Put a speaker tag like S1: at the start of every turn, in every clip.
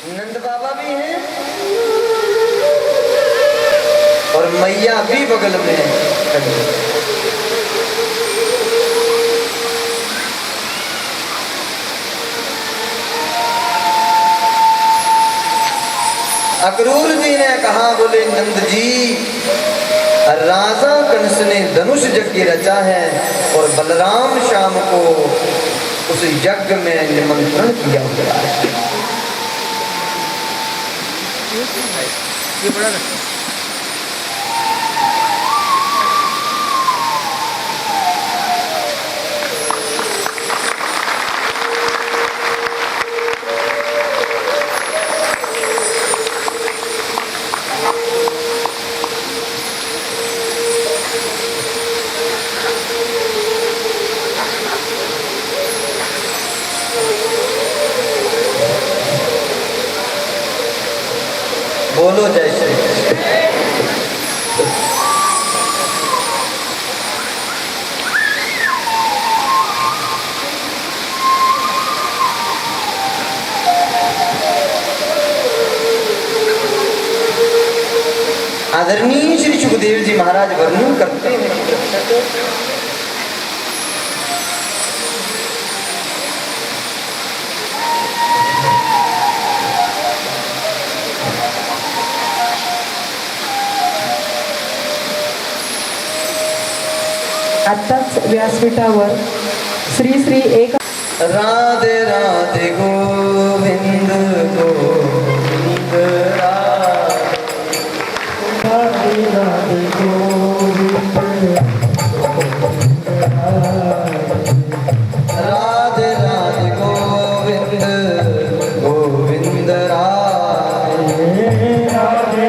S1: नंद बाबा भी हैं और मैया भी बगल में खड़ी। अक्रूर जी ने कहा, बोले नंद जी, राजा कंस ने धनुष यज्ञ रचा है और बलराम शाम को उस यज्ञ में निमंत्रण किया हुआ है। बोलो जय श्री कृष्ण। आदरणीय श्री सुखदेव जी महाराज वर्णन करते हैं,
S2: आत्ताच व्यासपीठावर श्री श्री एक
S1: राधे राधे गोविंद गोविंद राधे राधे गोविंद राधे राधे गोविंद गोविंद राधे राधे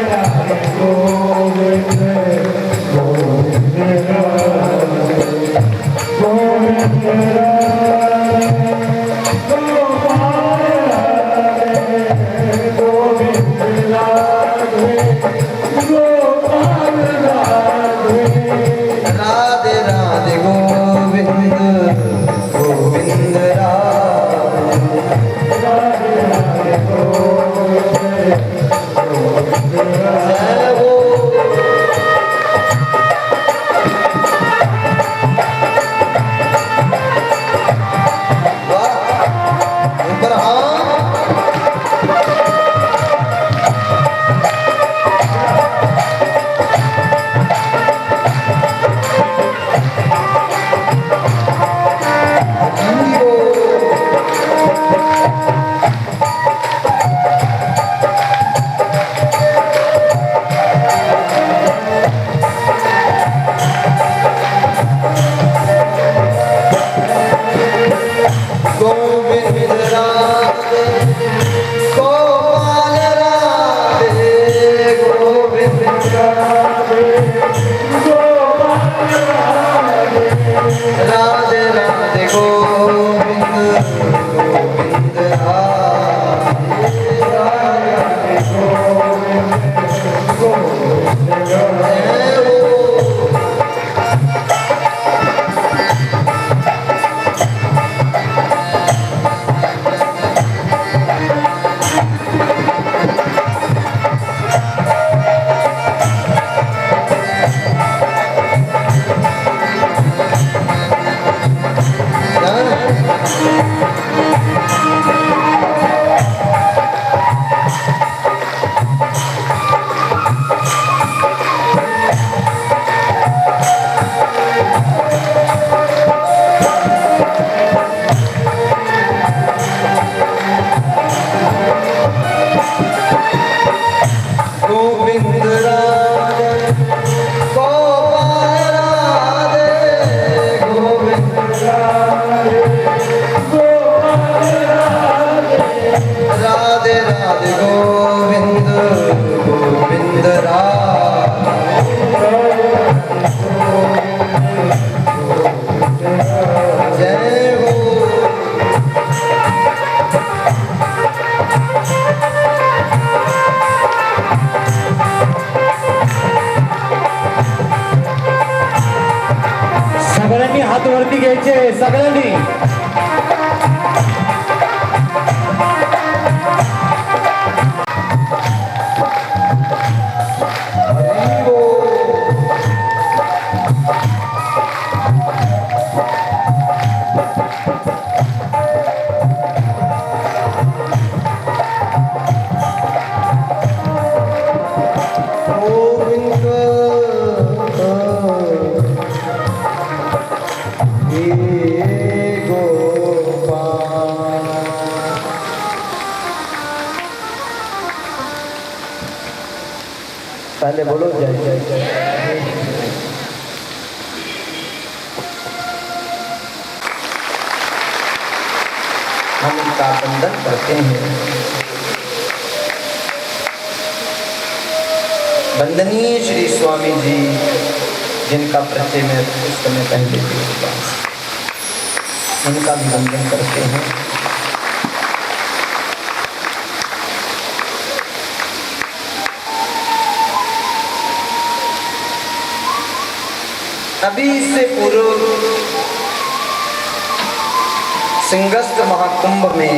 S1: राधे गोविंद गोविंद
S3: सगळ्यांनी हात वरती घ्यायचे, सगळ्यांनी
S1: पहले बोलो जय जय जय। हम इनका वंदन करते हैं। वंदनीय श्री स्वामी जी, जिनका परिचय मैं कुछ समय पहले दिया, उनका भी वंदन करते हैं। अभी इससे पूर्व सिंहस्थ महाकुंभ में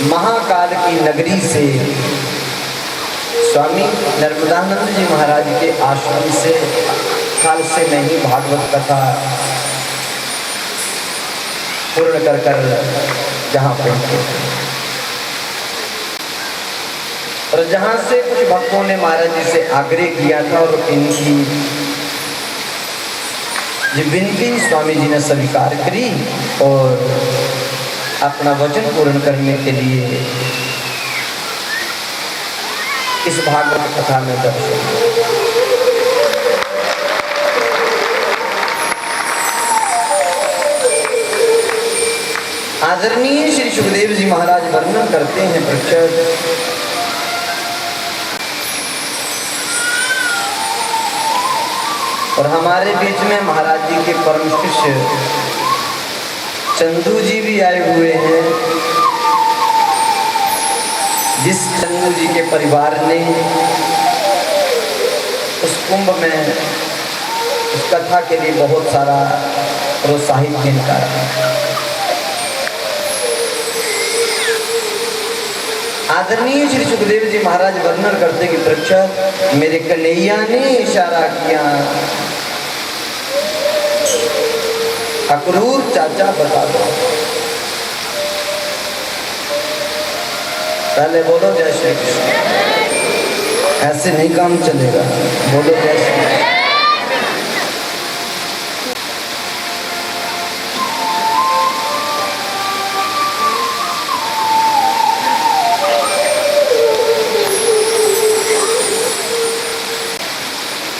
S1: महाकाल की नगरी से स्वामी नर्मदानंद जी महाराज के आश्रम से काल से मैं ही भागवत कथा पूर्ण कर जहाँ पहुँचे और जहाँ से कुछ भक्तों ने महाराज जी से आग्रह किया था और इनकी ये विनती स्वामी जी ने स्वीकार करी और अपना वचन पूर्ण करने के लिए इस भागवत कथा में दर्शन। आदरणीय श्री सुखदेव जी महाराज वर्णन करते हैं पृथ्वी और हमारे बीच में महाराज जी के परम शिष्य चंदू जी भी आए हुए हैं, जिस चंदू जी के परिवार ने उस कुंभ में उस कथा के लिए बहुत सारा प्रोत्साहित किया। आदरणीय श्री सुखदेव जी महाराज वर्णन करते कि परीक्षित, मेरे कन्हैया ने इशारा किया, अक्रूर चाचा बता दो। पहले बोलो जय श्री कृष्ण। ऐसे नहीं काम चलेगा, बोलो जय श्री कृष्ण।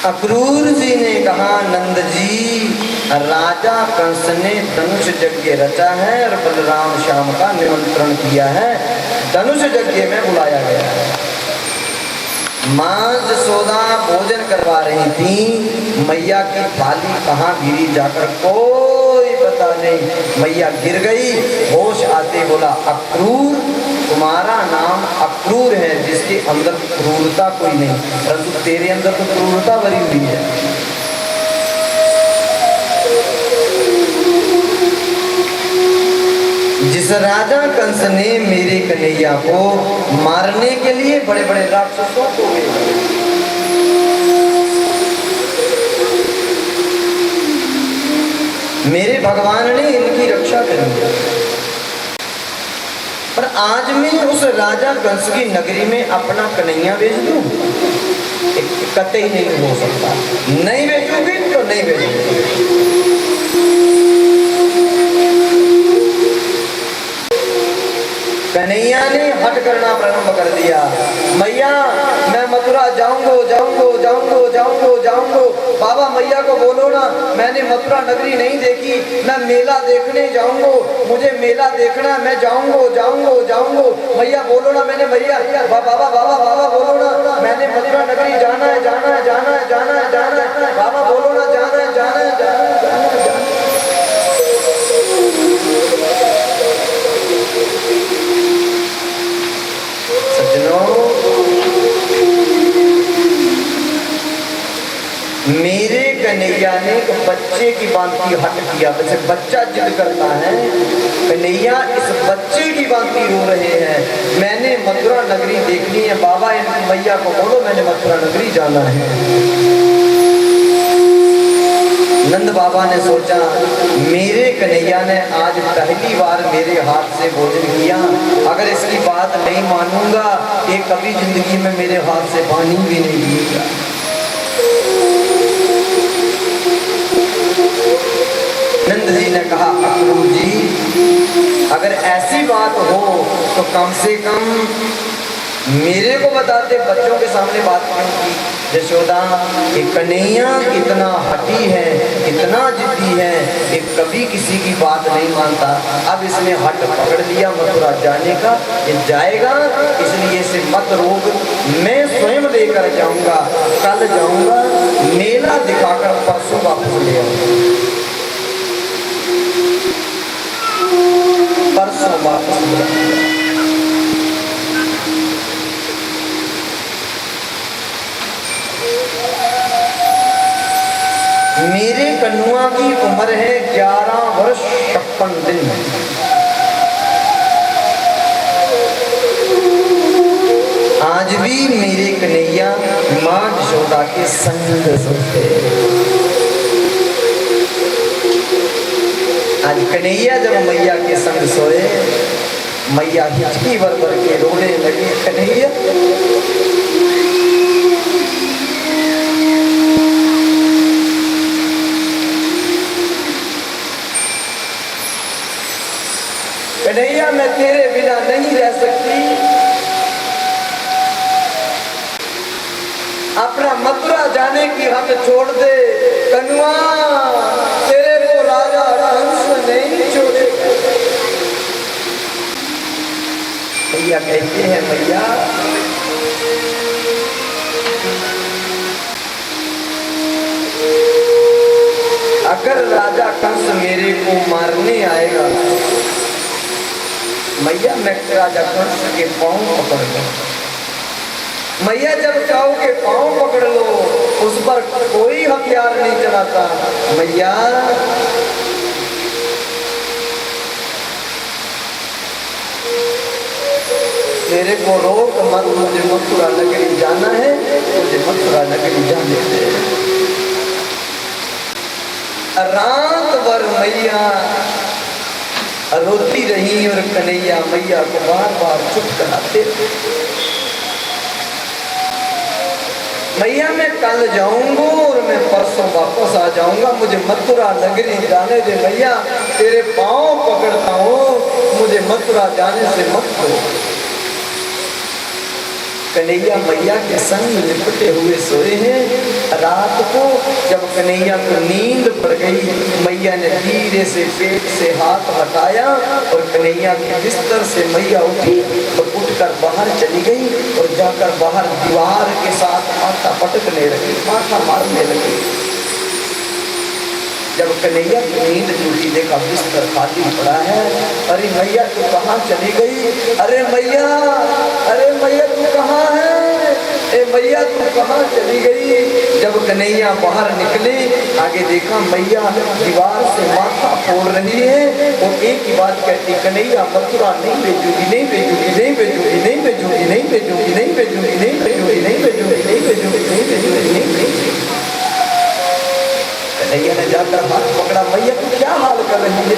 S1: अक्रूर जी ने कहा, नंद जी, राजा कंस ने धनुष यज्ञ रचा है और बलराम श्याम का निमंत्रण किया है, धनुष यज्ञ में बुलाया गया है। मां जसोदा भोजन करवा रही थी, मैया की थाली कहाँ गिरी जाकर कोई पता नहीं, मैया गिर गई, होश आते बोला, अक्रूर, तुम्हारा नाम अक्रूर है जिसके अंदर क्रूरता कोई नहीं, परंतु तेरे अंदर तो क्रूरता भरी हुई है। जिस राजा कंस ने मेरे कन्हैया को मारने के लिए बड़े बड़े राक्षसों को मेरे भगवान ने इनकी रक्षा करी, पर आज मैं उस राजा कंस की नगरी में अपना कन्हैया बेच दूं, कतई नहीं हो सकता। नहीं बेचूंगी तो नहीं बेचूंगी। कन्हैया ने हट करना प्रारंभ कर दिया, मैया मैं मथुरा जाऊंगो जाऊंगो जाऊंगो जाऊंगो जाऊंगो। बाबा मैया को बोलो ना, मैंने मथुरा नगरी नहीं देखी, मैं मेला देखने जाऊंगो, मुझे मेला देखना, मैं जाऊंगो जाऊंगो जाऊंगो। मैया बोलो ना, मैंने मैया बाबा बाबा बाबा बोलो ना, मैंने मथुरा नगरी जाना है जाना है जाना है जाना है जाना है, बाबा बोलो ना, जाना है जाना है जाना है जाना है जाना है। मेरे कन्हैया ने एक बच्चे की भांति हट किया, वैसे बच्चा जिद करता है, कन्हैया इस बच्चे की भांति रो रहे हैं, मैंने मथुरा नगरी देखनी है। बाबा इनकी मैया को बोलो मैंने मथुरा नगरी जाना है। नंद बाबा ने सोचा, मेरे कन्हैया ने आज पहली बार मेरे हाथ से भोजन किया, अगर इसकी बात नहीं मानूंगा ये कभी जिंदगी में मेरे हाथ से पानी भी नहीं पिएगा। नंद जी ने कहा, अक्रूर जी, अगर ऐसी बात हो तो कम से कम मेरे को बताते बच्चों के सामने बात क्यों की? यशोदा, ये कन्हैया इतना हठी है, इतना जिद्दी है कि कभी किसी की बात नहीं मानता। अब इसने हट पकड़ लिया मथुरा जाने का, ये जाएगा, इसलिए इसे मत रोक, मैं स्वयं लेकर जाऊंगा। कल जाऊंगा, मेला दिखाकर परसों वापस ले आऊंगा। परसों वापस ले आऊंगा। मेरे कन्हुआ की उम्र है 11 वर्ष 56 दिन। आज भी मेरे कन्हैया माँ यशोदा के संग सोते। आज कन्हैया जब मैया के संग सोए, मैया हिचकी भर भर के रोने लगी। कन्हैया कन्हैया, मैं तेरे बिना नहीं रह सकती। अपना मथुरा जाने की हद छोड़ दे। कन्हुआ, तेरे को राजा कंस नहीं छोड़ेगा। मैया कहते हैं, मैया अगर राजा कंस मेरे को मारने आएगा, मैया मैं राजा कंस के पांव पकड़ लो। मैया जब चाहो के पांव पकड़ लो, उस पर कोई हथियार नहीं चलाता। मैया मेरे को रोक मत, मुझे मथुरा नगरी जाना है, मुझे मथुरा नगरी जाने दे। रात भर मैया रोती रही और कन्हैया मैया को बार बार चुप कराते। मैया मैं कल जाऊंगा और मैं परसों वापस आ जाऊंगा, मुझे मथुरा नगरी जाने दे। मैया तेरे पांव पकड़ता हूँ, मुझे मथुरा जाने से मत दो। कन्हैया मैया के संग लिपटे हुए सोए हैं। रात को जब कन्हैया को नींद पड़ गई, मैया ने धीरे से पेट से हाथ हटाया और कन्हैया के बिस्तर से मैया उठी और उठकर बाहर चली गई और जाकर बाहर दीवार के साथ माथा पटकने लगी, माथा मारने लगी। जब कन्हैया की नींद टूटी, देखा बिस्तर खाली पड़ा है। अरे मैया तू कहाँ चली गई? अरे मैया, अरे मैया तू कहाँ है? ए मैया तू कहाँ चली गई? जब कन्हैया बाहर निकले, आगे देखा मैया दीवार से माथा फोड़ रही है और एक ही बात कहती, कन्हैया मथुरा नहीं भेजूंगी, नहीं भेजूंगी, नहीं भेजूंगी, नहीं भेजूंगी, नहीं भेजूंगी, नहीं भेजूंगी, नहीं भेजूंगी, नहीं भेजूंगी, नहीं भेजूंगी, नहीं भेजूंगी, नहीं भेजूंगी। कन्हैया ने जाकर हाथ पकड़ा, मैया तू क्या हाल कर रही है?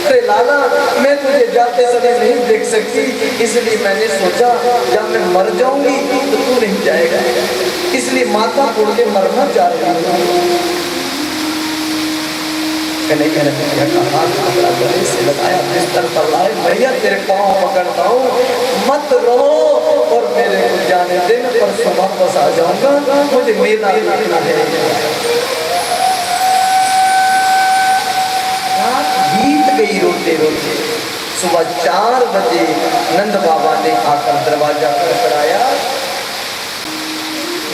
S1: अरे लाला, मैं तुझे जाते समय नहीं देख सकती, इसलिए मैंने सोचा जब मैं मर जाऊंगी तो तू नहीं जाएगा, इसलिए माथा फोड़ के मरना चाह रही हूँ। कन्हैया ने मैया का हाथ पकड़ा, गले से लगाया, बिस्तर पर लाए। मैया तेरे पाँव पकड़ता हूँ, मत रो और मेरे को जाने दे, मैं परसों वापस आ जाऊंगा, मुझे मेला देखना है। बीत गई रोते रोते। सुबह 4 बजे नंद बाबा ने आकर दरवाजा खड़खड़ाया।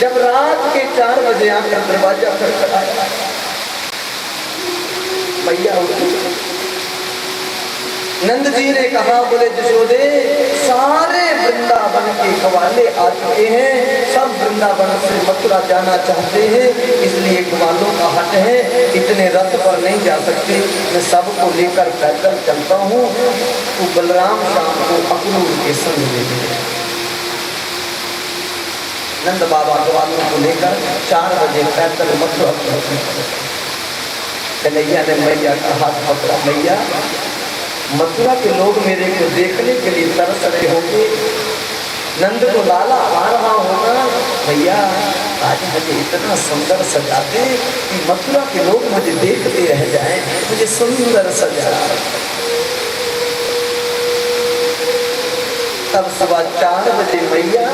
S1: जब रात के 4 बजे आकर दरवाजा खड़खड़ाया, मैया उठी। नंद जी ने कहा, बोले यशोदे सारे वृंदावन के ग्वाले आ चुके हैं, सब वृंदावन से मथुरा जाना चाहते हैं, इसलिए ग्वालों का हट है, इतने रथ पर नहीं जा सकते, मैं सबको लेकर पैदल चलता हूँ, तो बलराम शाम को अक्रूर के संग ले गए। नंद बाबा ग्वालों को लेकर 4 बजे पैदल मथुरा पहुंचे। कन्हैया ने मैया का हाथ पकड़ा, मैया मथुरा के लोग मेरे को देखने के लिए तरस रहे होंगे, नंद को लाला आ रहा होगा, भैया आज मुझे इतना सुंदर सजाते कि मथुरा के लोग मुझे देखते रह जाएं, मुझे सुंदर सजा। तब सुबह 4 बजे मैया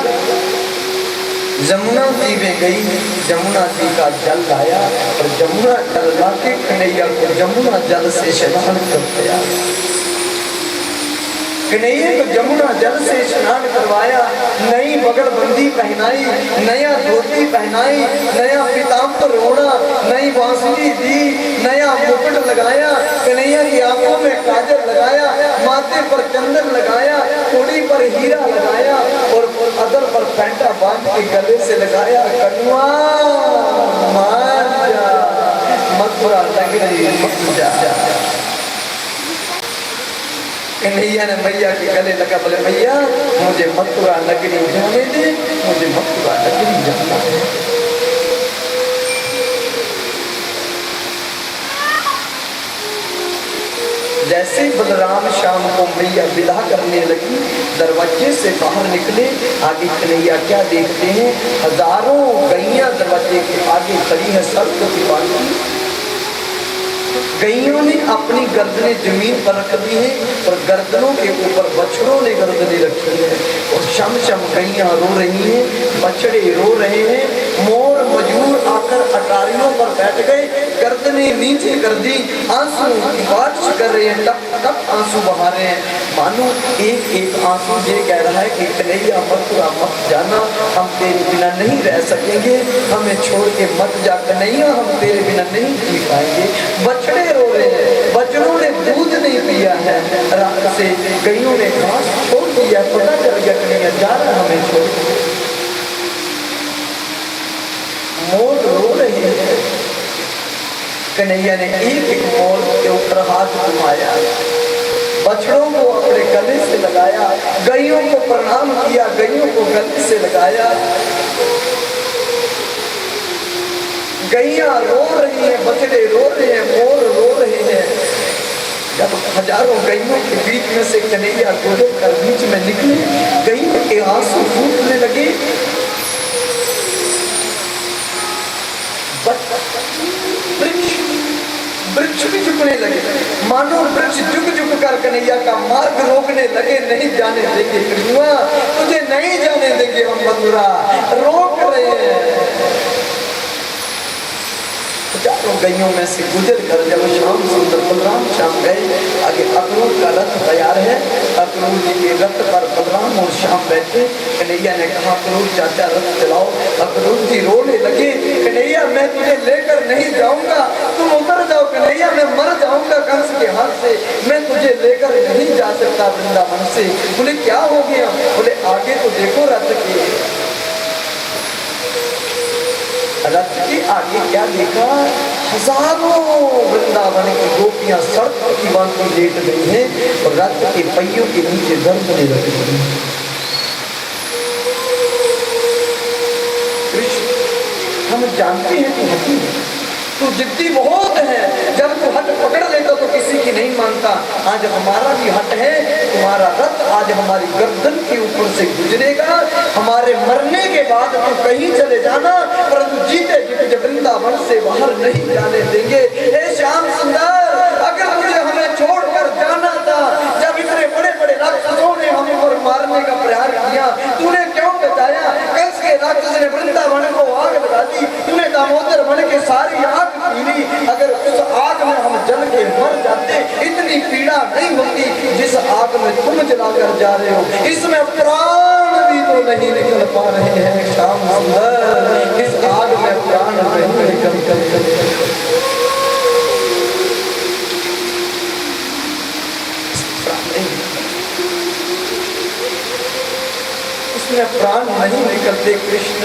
S1: जमुना जी में गई, जमुना जी का जल लाया और जमुना जल लाके कन्हैया को जमुना जल से स्नान करवाया। कन्हैया को जमुना जल से स्नान करवाया, नई बगड़बंदी पहनाई, नया धोती पहनाई, नया पीताम्बर ओढ़ा, नई बांसुरी दी, नया मुकुट लगाया, कन्हैया की आंखों में काजल लगाया, माथे पर चंदन लगाया, कोड़ी पर हीरा लगाया और अदर पर पैंटा बांध के गले से लगाया। कनुआ मान जा, मथुरा नगरी मत जा। कन्हैया ने मैया के गले लगा, बोले मैया मुझे मथुरा नगरी जाने दे, मुझे मथुरा नगरी जाना है। जैसे बलराम शाम को मैया विदा करने लगी, दरवाजे से बाहर निकले, आगे कन्हैया क्या देखते हैं, हजारों गैया दरवाजे के आगे खड़ी है, सर को छिपाती। गैयों ने अपनी गर्दनें जमीन पर रख दी है और गर्दनों के ऊपर बछड़ों ने गर्दनें रखी है और शम शम गैया रो रही हैं, बछड़े रो रहे हैं। मोर मजूर आकर अटारियों पर बैठ गए, गर्दनें नीचे कर दी, आंसू की बारिश कर रहे हैं, टप टप आंसू बहा रहे हैं। मानो एक एक आंसू ये कह रहा है कि कन्हैया मथुरा मत जाना, हम तेरे बिना नहीं रह सकेंगे, हमें छोड़ के मत जा कन्हैया, हम तेरे बिना नहीं जी पाएंगे। बछड़े रो रहे हैं, बछड़ों ने दूध नहीं पिया है, रात से गैयों ने घास छोड़ दिया, पता चल गया कन्हैया जा रहा हमें छोड़। मोर रो रहे हैं, कन्हैया ने एक एक मोर के ऊपर हाथ घुमाया, बछड़ों को अपने गले से लगाया, गैयों को प्रणाम किया, गैयों को गले से लगाया। गैया रो रही है, बछड़े रो रहे हैं, मोर रो रहे हैं। जब हजारों गैयों के बीच में से कन्हैया गुजर कर बीच में निकले, गैयों के आंसू फूटने लगे। वृक्ष भी झुकने लगे, मानो वृक्ष झुक झुक कर कन्हैया का मार्ग रोकने लगे, नहीं जाने देंगे कृष्णा, तुझे नहीं जाने देंगे हम मथुरा, रोक रहे हैं। हजारों गैयों में से गुजर कर जब श्याम सुंदर बलराम श्याम गए, आगे अक्रूर का रथ तैयार है, अक्रूर जी के रथ पर बलराम और श्याम बैठे। कन्हैया ने कहा अक्रूर चाचा रथ चलाओ, अक्रूर जी रोने लगे, कन्हैया मैं तुझे लेकर नहीं जाऊंगा, तुम उतर जाओ कन्हैया, मैं मर जाऊंगा कंस के हाथ से, मैं तुझे लेकर नहीं जा सकता वृंदावन से। बोले क्या हो गया? बोले आगे तो देखो रथ के, रथ के आगे क्या देखा, हजारों वृंदावन की गोपियां सड़क की बांधकर लेट गई हैं और रथ के पहियों के नीचे गर्दनें रख गई। कृष्ण हम जानते हैं तू हठी है, तू जिद्दी बहुत है, जब तू हट पकड़ लेता तो किसी की नहीं मानता। आज हमारा भी हट है, तुम्हारा रथ आज हमारी गर्दन के ऊपर से गुजरेगा, हमारे मरने के बाद तू कहीं चले जाना, परंतु जीते जी तुझे वृंदावन से बाहर नहीं जाने देंगे। हे श्याम सुंदर, अगर तुझे हमें छोड़कर जाना था, जब इतने बड़े बड़े राक्षसों ने हमें पर मारने का प्रयास किया, तूने क्यों बचाया? कंस के राक्षस ने वृंदावन को आग लगा दी, तूने दामोदर बन के सारी आग पी ली, अगर उस आग में हम जल के मर जाते इतनी पीड़ा नहीं होती जिस आग में तुम जलाकर जा रहे हो। इसमें प्राण भी तो नहीं निकल पा रहे हैं श्याम सुंदर, इस आग में प्राण नहीं निकल इसमें प्राण नहीं निकलते कृष्ण।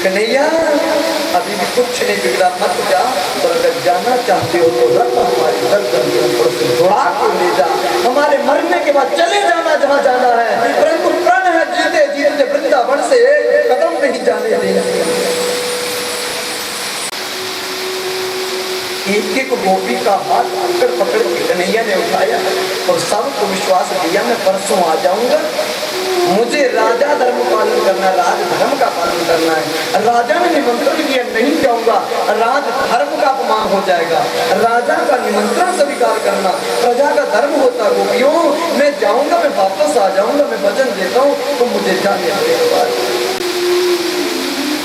S1: कन्हैया अभी भी कुछ नहीं बिगड़ा, मत जा, और अगर जाना चाहते हो तो रथ हमारी गर्दन के ऊपर से दौड़ा के ले जा, हमारे मरने के बाद चले जाना जहाँ जाना है, परंतु प्रण है जीते जीते वृंदावन से एक कदम नहीं जाने देंगे। एक एक गोपी का हाथ पकड़ पकड़ के कन्हैया ने उठाया और सबको विश्वास दिया मैं परसों आ जाऊंगा, मुझे राजा धर्म पालन करना, राज धर्म का पालन करना है। राजा ने निमंत्रण किया, नहीं जाऊंगा, राज धर्म का अपमान हो जाएगा। राजा का निमंत्रण स्वीकार करना प्रजा का धर्म होता। गोपियों मैं जाऊंगा, मैं वापस आ जाऊंगा, मैं वचन देता हूँ, तो मुझे जाने दो।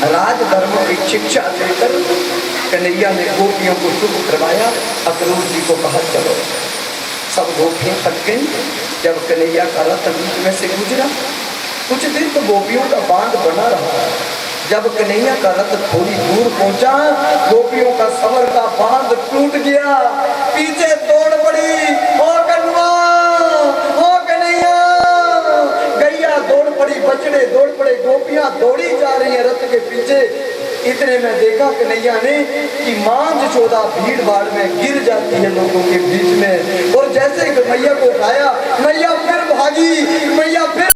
S1: राज धर्म की शिक्षा देकर कन्हैया ने गोपियों को चुप करवाया। अक्रूर जी को कहा चलो, सब गोपियां फट गई। जब कन्हैया का रथ बीच में से गुजरा, कुछ दिन तो गोपियों का बांध बना रहा। जब कन्हैया का रथ थोड़ी दूर पहुंचा, गोपियों का सबर का बांध टूट गया, पीछे दौड़ पड़ी। ओ कन्हैया, ओ कन्हैया, गैया दौड़ पड़ी, बछड़े दौड़ पड़े, गोपियां दौड़ी जा रही है रथ के पीछे। इतने में देखा कन्हैया ने कि मांझ चौदा भीड़ भाड़ में गिर जाती है लोगों के बीच में, और जैसे मैया को उठाया, मैया फिर भागी, मैया फिर